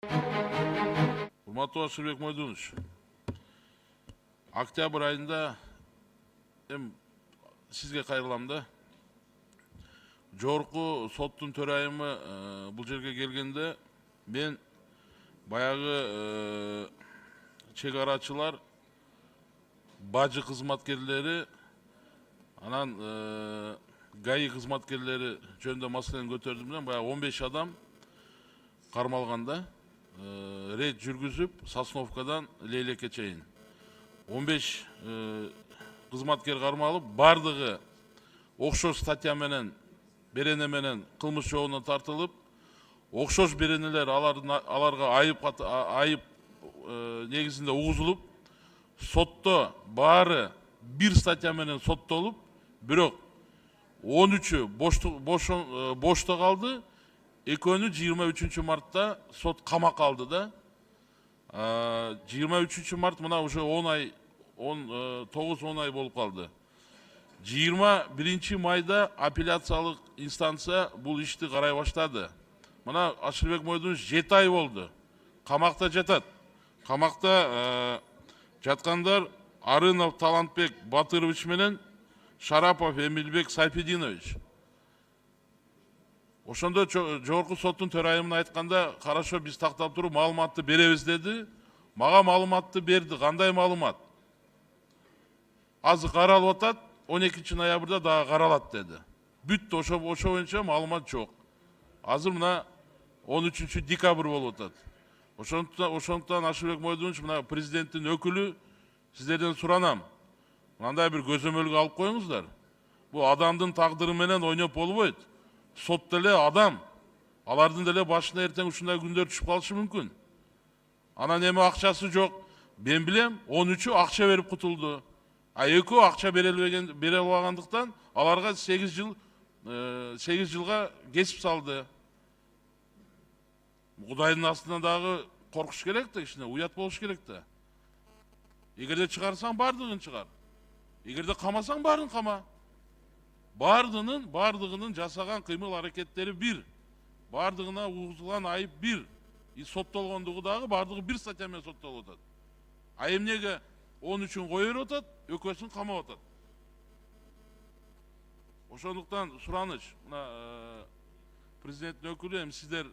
Урматтуу Ашырбек Мойдунович, октябрь айында сизге кайрылам да. Жогорку соттун төрайымы бул жерге келгенде мен баягы чек арачылар, бажы кызматкерлери, анан ГАИ кызматкерлери жөнүндө маселени көтөрдүм да. Баягы 15 адам кармалганда, рейд жүргүзүп, Сосновкадан Лейлекке чейин 15 кызматкер кармалып, бардыгы окшош статья менен, берене менен кылмыш жообуна тартылып, окшош беренелер аларга айып негизинде угузулуп, сотто баары бир статья менен соттолуп, бирок 13-ü бошто калды, экөөнү 23 мартта сот камакка алды да. 23 март мына уже 10 ай, 9-10 ай болуп калды. 21 майда апелляциялык инстанция бул ишти карай баштады. Мына Ашырбек Мойдунович 7 ай болду. Камакта жатат. Камакта жаткандар Арынов Талантбек Батырович менен Шарапов Эмилбек Сайфединович. Ошондо жогорку соттун төрайымына айтканда, карашо биз тактап туруп маалыматты беребиз деди. Мага маалыматты берди. Кандай маалымат? Азыр каралып атат, 12 ноябрда дагы каралат деди. Бүттү, ошо боюнча маалымат жок. Азыр мына 13 декабрь болуп атат. Ошондуктан Ашырбек Мойдунович, мына президенттин өкүлү, сиздерден суранам. Мындай бир көзөмөлгө алып коюңуздар. Бул адамдын тагдыры менен ойноп болбойт. Сот деле адам. Алардын деле башына эртең ушундай күндөр түшүп калышы мүмкүн. Анан эми акчасы жок. Мен билем, 13-ü акча берип кутулду. А экөө акча бере албагандыктан аларга 8 жылга кесип салды. Кудайдын астынан дагы коркуш керек да, кичине уят болуш керек да. Эгерде чыгарсаң бардыгын чыгар. Эгерде камасаң баарын кама. Бардыгынын жасаган кыймыл аракеттери бир. Бардыгына угузулган айып бир. Соттолгондугу дагы бардыгы бир статья менен соттолуп атат. А эмнеге 13-ün кое берип атат, экөөсүн камап атат. Ошондуктан сураныч, мына президенттин өкүлү, эми сиздер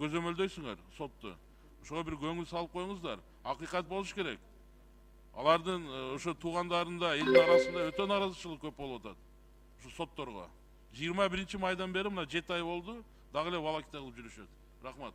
көзөмөлдөйсүңөр сотту. Ошого бир көңүл салып коюңуздар. Акыйкат болуш керек. Алардын ошо туугандарында, элдин арасында өтө нааразычылык көп болуп атат. Ошо сотторго. 21 майдан бери мына 7 ай болду, дагы эле балакита кылып жүрүшөт. Рахмат.